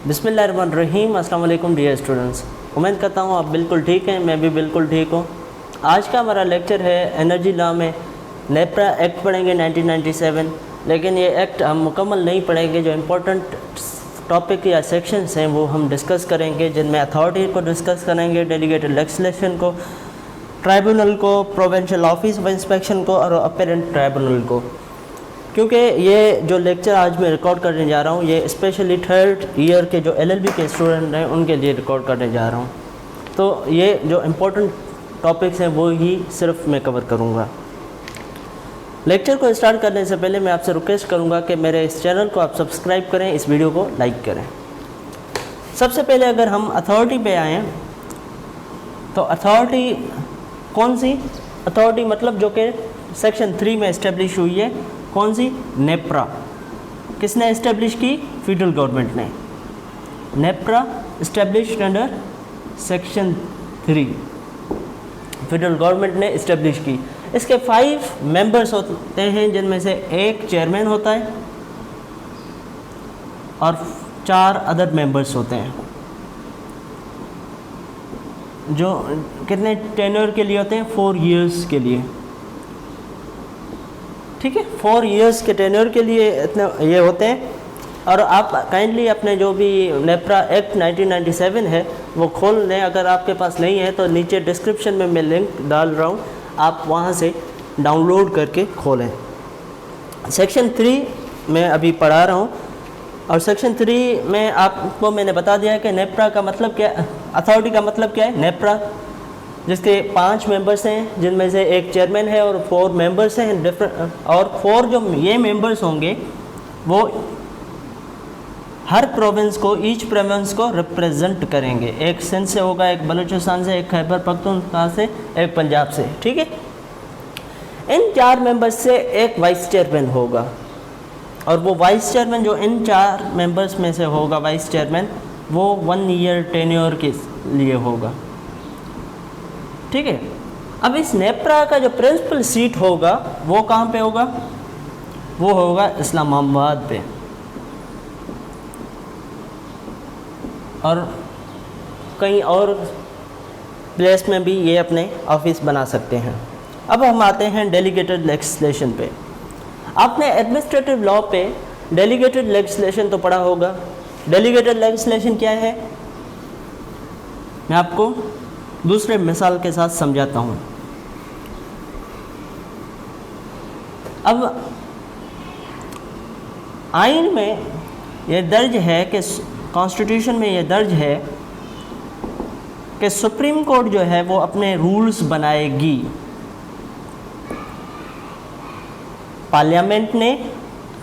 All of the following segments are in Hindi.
बिस्मिल्लाहिर्रहमानिर्रहीम। अस्सलाम वालेकुम डियर स्टूडेंट्स, उम्मीद करता हूँ आप बिल्कुल ठीक हैं, मैं भी बिल्कुल ठीक हूँ। आज का हमारा लेक्चर है एनर्जी लॉ में नेपरा एक्ट पढ़ेंगे 1997, लेकिन ये एक्ट हम मुकम्मल नहीं पढ़ेंगे। जो इम्पोर्टेंट टॉपिक या सेक्शंस हैं वो हम डिस्कस करेंगे, जिनमें अथॉरिटी को डिस्कस करेंगे, डेलीगेटेड लेजिस्लेशन को, ट्राइब्यूनल को, प्रोविंशियल ऑफिस ऑफ इंस्पेक्शन को और अपेरेंट ट्राइब्यूनल को। क्योंकि ये जो लेक्चर आज मैं रिकॉर्ड करने जा रहा हूँ ये स्पेशली थर्ड ईयर के जो LLB के स्टूडेंट हैं उनके लिए रिकॉर्ड करने जा रहा हूँ। तो ये जो इम्पोर्टेंट टॉपिक्स हैं वो ही सिर्फ मैं कवर करूँगा। लेक्चर को स्टार्ट करने से पहले मैं आपसे रिक्वेस्ट करूँगा कि मेरे इस चैनल को आप सब्सक्राइब करें, इस वीडियो को लाइक करें। सबसे पहले अगर हम अथॉरिटी पे आएँ तो अथॉरिटी कौन सी अथॉरिटी, मतलब जो कि सेक्शन 3 में इस्टेब्लिश हुई है, कौन सी? नेप्रा। किसने इस्टेब्लिश की? फेडरल गवर्नमेंट ने। NEPRA established under section 3, federal government ने इस्टेब्लिश की। इसके 5 मेंबर्स होते हैं, जिनमें से एक चेयरमैन होता है और 4 अदर मेंबर्स होते हैं, जो कितने टेन्योर के लिए होते हैं? 4 इयर्स के लिए। ठीक है, 4 इयर्स के टेन्योर के लिए इतने ये होते हैं। और आप काइंडली अपने जो भी नेप्रा एक्ट 1997 है वो खोल लें। अगर आपके पास नहीं है तो नीचे डिस्क्रिप्शन में मैं लिंक डाल रहा हूँ, आप वहाँ से डाउनलोड करके खोलें। सेक्शन 3 में अभी पढ़ा रहा हूँ और सेक्शन 3 में आपको मैंने बता दिया है कि नेप्रा का मतलब क्या है, अथॉरिटी का मतलब क्या है। नेप्रा जिसके 5 मेंबर्स हैं, जिनमें से एक चेयरमैन है और 4 मेंबर्स हैं डिफरेंट, और 4 जो ये मेंबर्स होंगे वो हर प्रोविंस को, ईच प्रोविंस को रिप्रेजेंट करेंगे। एक सिंध से होगा, एक बलूचिस्तान से, एक खैबर पख्तूनख्वा से, एक पंजाब से। ठीक है, इन 4 मेंबर्स से एक वाइस चेयरमैन होगा और वो वाइस चेयरमैन जो इन 4 मेंबर्स में से होगा, वाइस चेयरमैन, वो 1 ईयर टेन्योर के लिए होगा। ठीक है, अब इस नेप्रा का जो प्रिंसिपल सीट होगा वो कहाँ पे होगा? वो होगा इस्लामाबाद पे, और कहीं और प्लेस में भी ये अपने ऑफिस बना सकते हैं। अब हम आते हैं डेलीगेटेड लेजिस्लेशन पे। आपने एडमिनिस्ट्रेटिव लॉ पे डेलीगेटेड लेजिस्लेशन तो पढ़ा होगा। डेलीगेटेड लेजिस्लेशन क्या है, मैं आपको दूसरे मिसाल के साथ समझाता हूँ। अब आइन में ये दर्ज है कि कॉन्स्टिट्यूशन में ये दर्ज है कि सुप्रीम कोर्ट जो है वो अपने रूल्स बनाएगी। पार्लियामेंट ने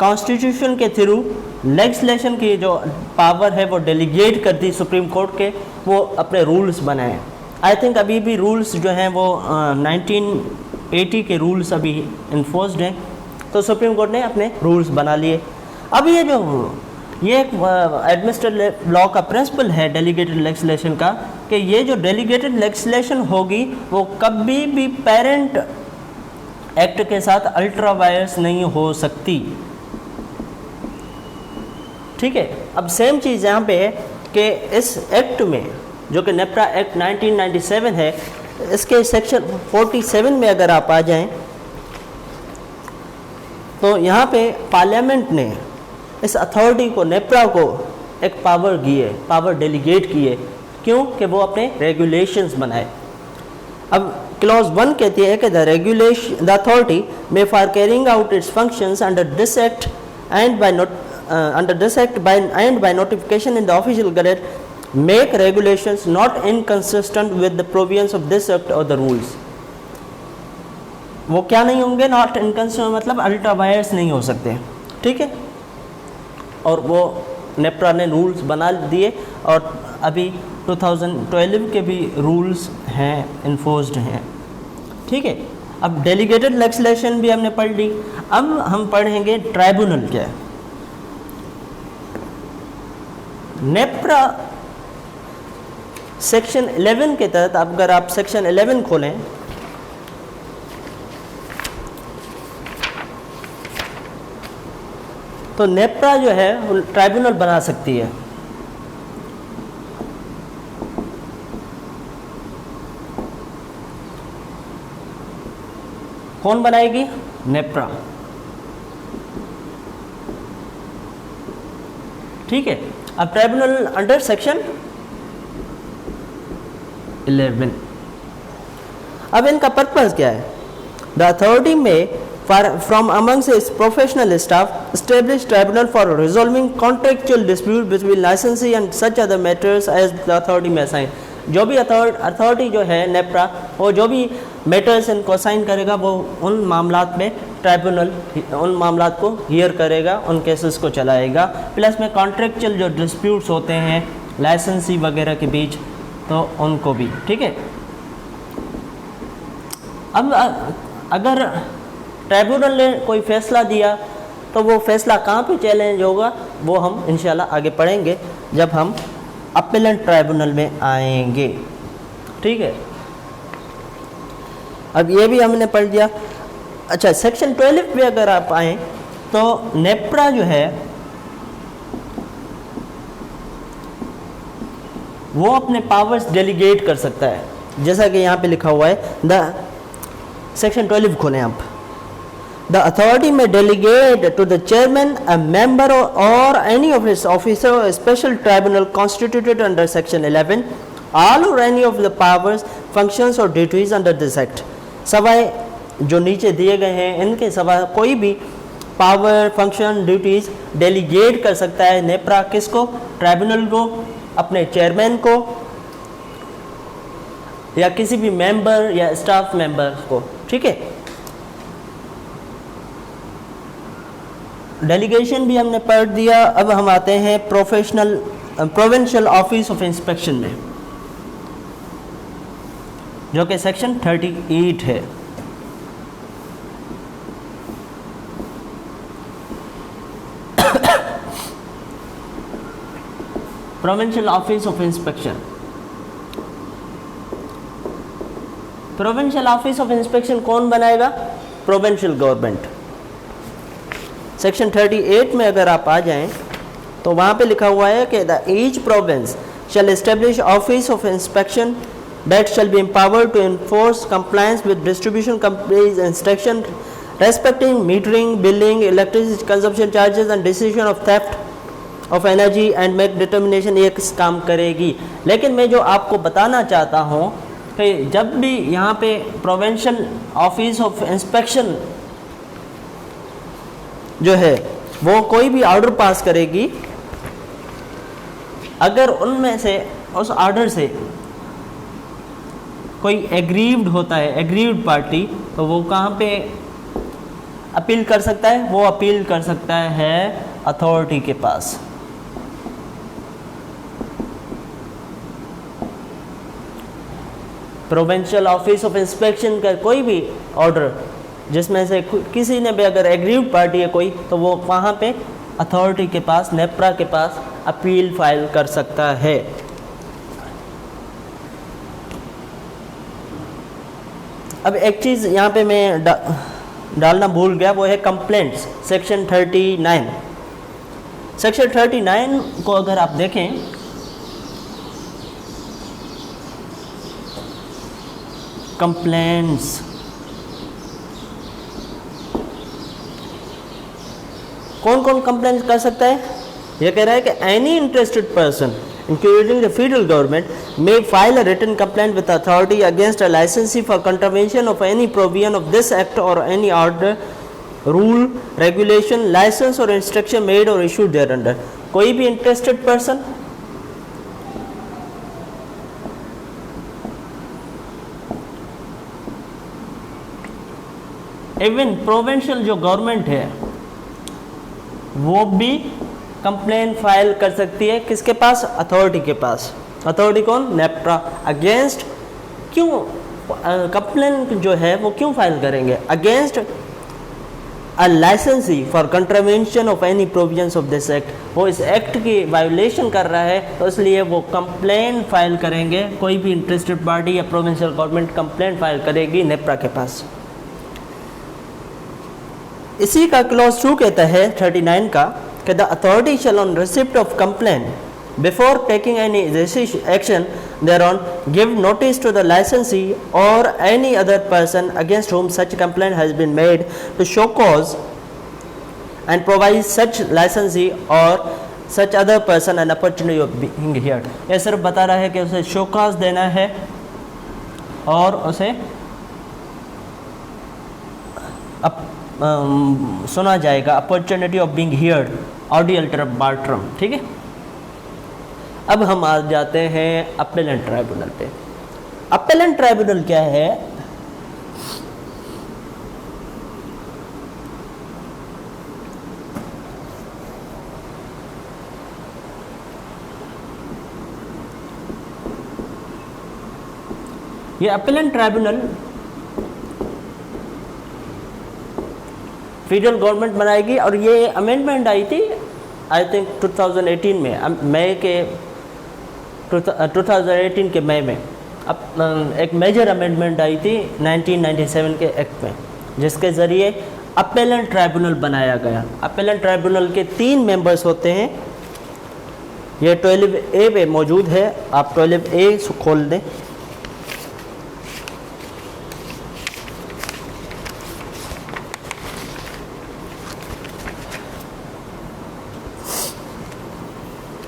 कॉन्स्टिट्यूशन के थ्रू लेजिस्लेशन की जो पावर है वो डेलीगेट कर दी सुप्रीम कोर्ट के, वो अपने रूल्स बनाए। आई थिंक अभी भी रूल्स जो हैं वो 1980 के रूल्स अभी इन्फोर्स्ड हैं, तो सुप्रीम कोर्ट ने अपने रूल्स बना लिए। अब ये एक एडमिनिस्ट्रेटिव लॉ का प्रिंसिपल है डेलीगेटेड लेजिस्लेशन का, कि ये जो डेलीगेटेड लेजिस्लेशन होगी वो कभी भी पेरेंट एक्ट के साथ अल्ट्रा वायर्स नहीं हो सकती। ठीक है, अब सेम चीज़ यहाँ पे है कि इस एक्ट में जो कि नेप्रा एक्ट 1997 है, इसके सेक्शन 47 में अगर आप आ जाएं तो यहाँ पे पार्लियामेंट ने इस अथॉरिटी को, नेप्रा को, एक पावर दी है, पावर डेलीगेट की है। क्यों? कि वो अपने रेगुलेशंस बनाए। अब क्लॉज 1 कहती है कि the authority may for carrying out it's functions under this act and bye notification in the official gadget make regulations not inconsistent with the provisions of this act और द रूल्स। वो क्या नहीं होंगे? नॉट इनकंसिस्टेंट मतलब अल्ट्रा वायर्स नहीं हो सकते। ठीक है, और वो नेप्रा ने रूल्स बना दिए और अभी 2012 के भी रूल्स हैं, इन्फोर्स्ड हैं। ठीक है, अब डेलीगेटेड लेजिस्लेशन भी हमने पढ़ ली। अब हम पढ़ेंगे ट्राइब्यूनल क्या है। नेप्रा सेक्शन 11 के तहत, अगर आप सेक्शन 11 खोलें तो नेप्रा जो है ट्राइब्यूनल बना सकती है। कौन बनाएगी? नेप्रा। ठीक है। अब ट्राइब्यूनल अंडर सेक्शन 11, अब इनका पर्पस क्या है? The authority may from amongst its professional staff establish tribunal for resolving contractual dispute between licensee and such other matters as the authority may assign. जो भी अथॉरिटी जो है नेप्रा, वो जो भी मैटर्स इनको असाइन करेगा वो उन मामलात में ट्राइब्यूनल उन मामलात को हियर करेगा, उन केसेस को चलाएगा। प्लस में कॉन्ट्रेक्चुअल जो डिस्प्यूट्स होते हैं लाइसेंसी वगैरह के बीच, तो उनको भी। ठीक है। अब अगर ट्राइब्यूनल ने कोई फ़ैसला दिया तो वो फैसला कहाँ पे चैलेंज होगा, वो हम इंशाल्लाह आगे पढ़ेंगे जब हम अपीलेंट ट्राइब्यूनल में आएंगे। ठीक है। अब ये भी हमने पढ़ दिया। अच्छा, सेक्शन 12 पे अगर आप आए तो नेप्रा जो है वो अपने पावर्स डेलीगेट कर सकता है, जैसा कि यहाँ पे लिखा हुआ है। द सेक्शन 12 खोलें आप। The authority may delegate to the chairman a member or any of his officer special tribunal constituted under section 11 all or any of the powers functions or duties under this act. सवाए जो नीचे दिए गए हैं इनके सवा कोई भी पावर फंक्शन ड्यूटीज डेलीगेट कर सकता है नेप्रा। किसको? ट्राइब्यूनल को, अपने चेयरमैन को, या किसी भी मेंबर या स्टाफ मेंबर को। ठीक है। डेलीगेशन भी हमने पढ़ दिया। अब हम आते हैं प्रोविंशियल ऑफिस ऑफ इंस्पेक्शन में, जो कि सेक्शन 38 है। Provincial office of inspection. Provincial office of inspection कौन बनाएगा? Provincial government. सेक्शन 38 में अगर आप आ जाएं तो वहाँ पे लिखा हुआ है कि the each province shall establish office of inspection that shall be empowered to enforce compliance with distribution companies instruction respecting metering, billing, electricity consumption charges and decision of theft of energy and make determination. ये काम करेगी। लेकिन मैं जो आपको बताना चाहता हूँ कि जब भी यहाँ पे प्रोविंशियल ऑफिस ऑफ इंस्पेक्शन जो है वो कोई भी ऑर्डर पास करेगी, अगर उनमें से उस ऑर्डर से कोई एग्रीव्ड होता है, एग्रीव्ड पार्टी, तो वो कहाँ पे अपील कर सकता है? वो अपील कर सकता है अथॉरिटी के पास। प्रोविंशियल ऑफिस ऑफ इंस्पेक्शन का कोई भी ऑर्डर जिसमें से किसी ने भी अगर एग्रीव्ड पार्टी है कोई, तो वो वहाँ पे अथॉरिटी के पास, नेप्रा के पास अपील फाइल कर सकता है। अब एक चीज़ यहाँ पे मैं डालना भूल गया, वो है कंप्लेंट्स। सेक्शन 39। सेक्शन 39 को अगर आप देखें कंप्लेंट्स, कौन कौन कंप्लेंट कर सकता है? यह कह रहा है कि any interested person including the federal government may file a written complaint with authority against a licensee for contravention of any provision of this act or any order, rule, regulation, licence or instruction made or issued thereunder. कोई भी इंटरेस्टेड पर्सन इवन प्रोविंशियल जो गवर्नमेंट है वो भी कंप्लेन फाइल कर सकती है। किसके पास? अथॉरिटी के पास। अथॉरिटी कौन? नेप्रा। अगेंस्ट क्यों कंप्लेन जो है वो क्यों फाइल करेंगे? Against a licensee for contravention of any provisions of this act. वो इस एक्ट की वायोलेशन कर रहा है, तो इसलिए वो कंप्लेन फाइल करेंगे। कोई भी इंटरेस्टेड पार्टी या प्रोविंशियल गवर्नमेंट कंप्लेन फाइल करेगी नेप्रा के पास। इसी का क्लॉज 2 कहता है 39 का कि the authority shell on receipt of complain before taking any action thereon, give notice to the licensee or any other person against whom such complaint has been made to show cause and provide such licensee or such other person an opportunity of being heard। ये सिर्फ बता रहा है कि उसे शो कॉज देना है और उसे सुना जाएगा, अपॉर्चुनिटी ऑफ बीइंग हियर्ड, ऑडियल बार्ट्रम। ठीक है, अब हम आ जाते हैं अपेलेंट ट्राइब्यूनल पे। अपेलेंट ट्राइब्यूनल क्या है? ये अपेलेंट ट्राइब्यूनल फेडरल गवर्नमेंट बनाएगी और ये अमेंडमेंट आई थी आई थिंक 2018 में, मई के 2018 के मई में। अब एक मेजर अमेंडमेंट आई थी 1997 के एक्ट में, जिसके ज़रिए अपेलेंट ट्राइब्यूनल बनाया गया। अपेलेंट ट्राइब्यूनल के 3 मेंबर्स होते हैं। ये 12A पे मौजूद है, आप 12A खोल दें।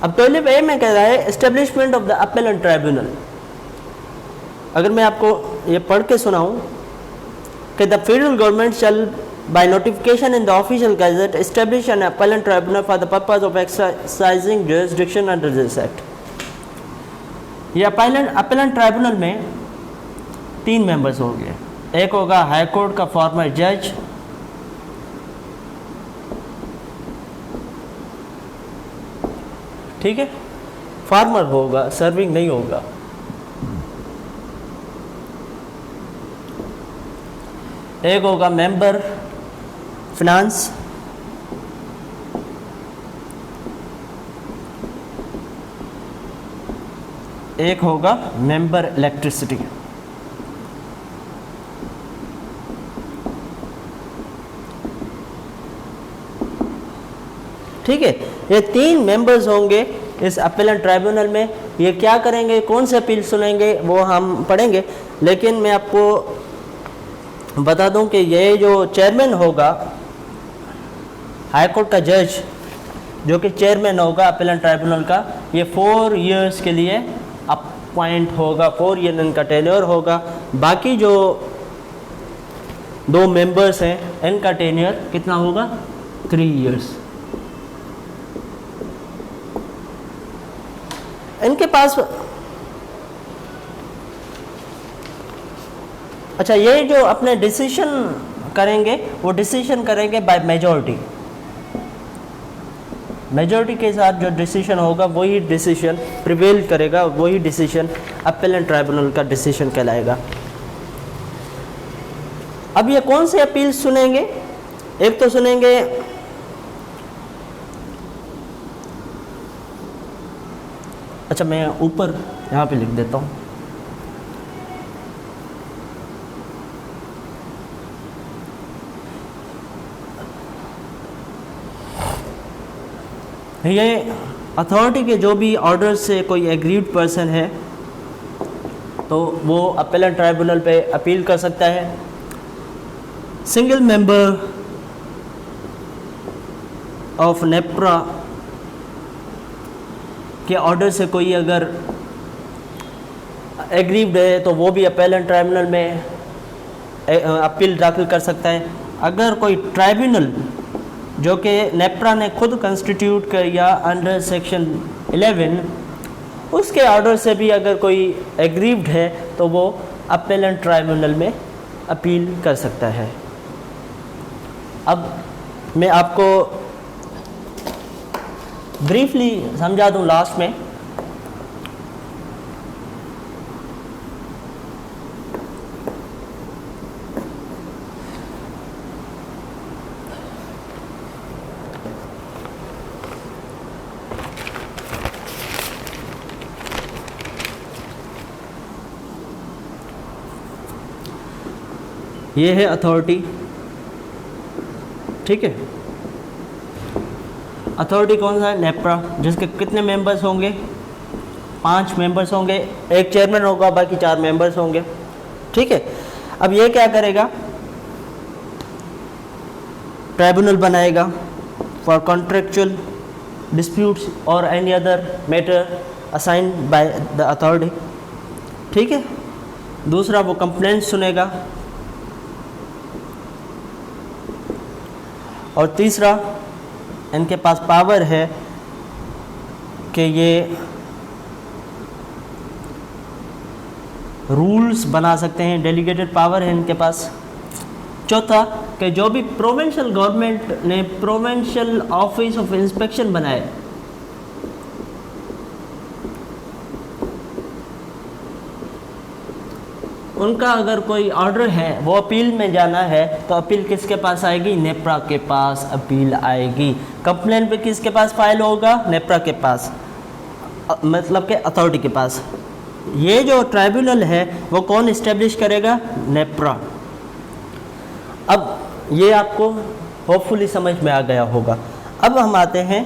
अब 12A में कह रहा है establishment of the appellate tribunal. अगर मैं आपको ये पढ़ के सुनाऊं कि the federal government shall by notification in the official gazette establish an appellate tribunal for the purpose of exercising jurisdiction under this act. ये अपेलेंट ट्राइब्यूनल में 3 मेंबर्स होंगे। एक होगा हाई कोर्ट का फॉर्मर जज, ठीक है, फार्मर होगा, सर्विंग नहीं होगा। एक होगा मेंबर फिनांस, एक होगा मेंबर इलेक्ट्रिसिटी। ठीक है, ये 3 मेंबर्स होंगे इस अपेलेंट ट्राइब्यूनल में। ये क्या करेंगे, कौन से अपील सुनेंगे, वो हम पढ़ेंगे। लेकिन मैं आपको बता दूं कि ये जो चेयरमैन होगा, हाई कोर्ट का जज जो कि चेयरमैन होगा अपेलेंट ट्राइब्यूनल का, ये 4 इयर्स के लिए अपॉइंट होगा, 4 ईयर इनका टेन्योर होगा। बाकी जो 2 मेंबर्स हैं इनका टेन्योर कितना होगा, 3 इयर्स। इनके पास अच्छा, ये जो अपने डिसीजन करेंगे वो डिसीजन करेंगे बाय मेजॉरिटी। मेजॉरिटी के साथ जो डिसीजन होगा वही डिसीजन प्रिवेल करेगा, वही डिसीजन अपेलेंट ट्राइब्यूनल का डिसीजन कहलाएगा। अब ये कौन से अपील सुनेंगे? एक तो सुनेंगे अच्छा, मैं ऊपर यहाँ पे लिख देता हूँ। ये अथॉरिटी के जो भी ऑर्डर से कोई एग्रीड पर्सन है तो वो अपेलेंट ट्राइब्यूनल पे अपील कर सकता है। सिंगल मेंबर ऑफ नेप्रा के ऑर्डर से कोई अगर एग्रीड है तो वो भी अपेलेंट ट्राइब्यूनल में अपील दाखिल कर सकता है। अगर कोई ट्राइब्यूनल जो कि नेप्रा ने खुद कंस्टिट्यूट किया अंडर सेक्शन 11, उसके ऑर्डर से भी अगर कोई एग्रीड है तो वो अपेलेंट ट्राइब्यूनल में अपील कर सकता है। अब मैं आपको ब्रीफली समझा दूं लास्ट में। ये है अथॉरिटी, ठीक है। अथॉरिटी कौन सा है? नेप्रा, जिसके कितने मेंबर्स होंगे? 5 मेंबर्स होंगे, एक चेयरमैन होगा, बाकी 4 मेंबर्स होंगे। ठीक है, अब ये क्या करेगा? ट्राइब्यूनल बनाएगा फॉर कॉन्ट्रेक्चुअल डिस्प्यूट्स और any other matter assigned by the authority. ठीक है, दूसरा वो कंप्लेंट सुनेगा, और तीसरा इनके पास पावर है कि ये रूल्स बना सकते हैं, डेलीगेटेड पावर है इनके पास। चौथा कि जो भी प्रोविंशियल गवर्नमेंट ने प्रोविंशियल ऑफिस ऑफ इंस्पेक्शन बनाए, उनका अगर कोई ऑर्डर है वो अपील में जाना है तो अपील किसके पास आएगी? नेप्रा के पास अपील आएगी। कंप्लेंट भी किसके पास फाइल होगा? नेप्रा के पास, मतलब के अथॉरिटी के पास। ये जो ट्राइब्यूनल है वो कौन इस्टेब्लिश करेगा? नेप्रा। अब ये आपको होपफुली समझ में आ गया होगा। अब हम आते हैं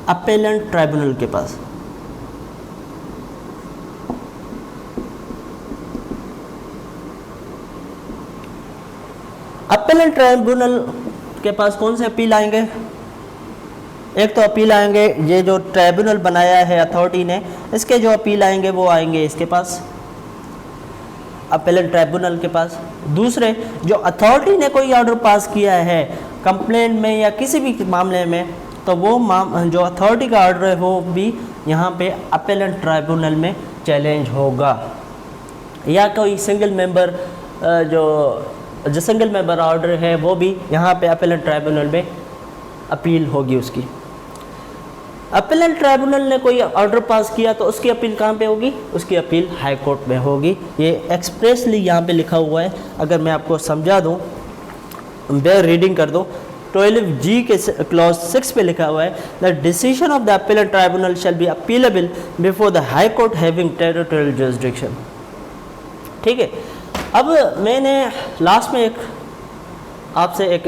अपेलेंट ट्राइब्यूनल के पास। अपेलेंट ट्राइब्यूनल के पास कौन से अपील आएंगे? एक तो अपील आएंगे, ये जो ट्राइब्यूनल बनाया है अथॉरिटी ने, इसके जो अपील आएंगे वो आएंगे इसके पास, अपेलेंट ट्राइब्यूनल के पास। दूसरे, जो अथॉरिटी ने कोई ऑर्डर पास किया है कंप्लेंट में या किसी भी मामले में, तो वो जो अथॉरिटी का ऑर्डर है वो भी यहाँ पे अपेलेंट ट्राइब्यूनल में चैलेंज होगा। या कोई सिंगल मेंबर जो सिंगल मेंबर ऑर्डर है वो भी यहाँ पे अपेलेंट ट्राइब्यूनल में अपील होगी उसकी। अपेलेंट ट्राइब्यूनल ने कोई ऑर्डर पास किया तो उसकी अपील कहाँ पे होगी? उसकी अपील हाई कोर्ट में होगी। ये एक्सप्रेसली यहाँ पे लिखा हुआ है। अगर मैं आपको समझा दूँ, बेयर रीडिंग कर दो, 12G के क्लॉज 6 पे लिखा हुआ है, the decision of the appellate tribunal shall be appealable before the high court having territorial jurisdiction. ठीक है, अब मैंने लास्ट में आपसे एक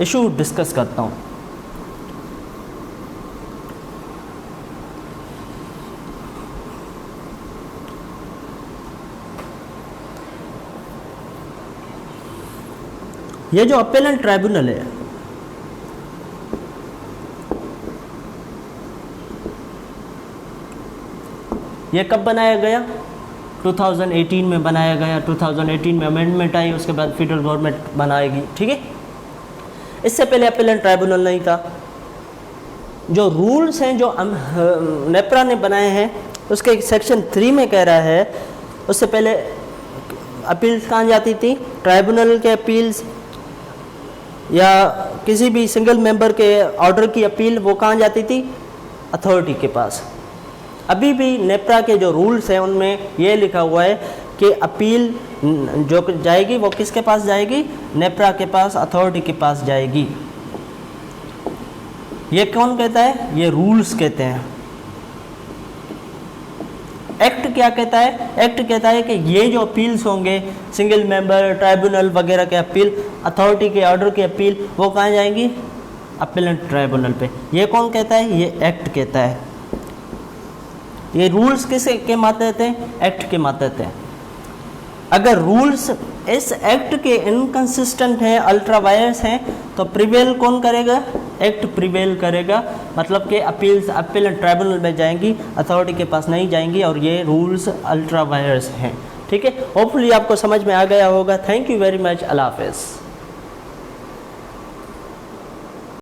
इशू डिस्कस करता हूँ। ये जो अपेलेंट ट्राइब्यूनल है, ये कब बनाया गया? 2018 में बनाया गया। 2018 में अमेंडमेंट आई, उसके बाद फेडरल गवर्नमेंट बनाएगी। ठीक है, इससे पहले अपेलेंट ट्राइब्यूनल नहीं था। जो रूल्स हैं जो नेप्रा ने बनाए हैं, उसके सेक्शन 3 में कह रहा है, उससे पहले अपील्स कहाँ जाती थी? ट्राइब्यूनल के अपील्स या किसी भी सिंगल मेंबर के ऑर्डर की अपील वो कहाँ जाती थी? अथॉरिटी के पास। अभी भी नेप्रा के जो रूल्स हैं उनमें ये लिखा हुआ है कि अपील जो जाएगी वो किसके पास जाएगी? नेप्रा के पास, अथॉरिटी के पास जाएगी। ये कौन कहता है? ये रूल्स कहते हैं। एक्ट क्या कहता है? एक्ट कहता है कि ये जो अपील्स होंगे, सिंगल मेंबर, ट्राइब्यूनल वगैरह के अपील, अथॉरिटी के ऑर्डर की अपील, वो कहाँ जाएंगी? अपेलेंट ट्राइब्यूनल पे। ये कौन कहता है? ये एक्ट कहता है। ये रूल्स किसके के मातहत हैं? एक्ट के मातहत हैं। अगर रूल्स इस एक्ट के इनकंसिस्टेंट हैं, अल्ट्रा वायर्स हैं, तो प्रिवेल कौन करेगा? एक्ट प्रिवेल करेगा। मतलब कि अपील्स अपेलेंट ट्राइब्यूनल में जाएंगी, अथॉरिटी के पास नहीं जाएंगी, और ये रूल्स अल्ट्रा वायर्स हैं। ठीक है, होपफुली आपको समझ में आ गया होगा। Thank you very much. अल्लाह हाफ़िज़।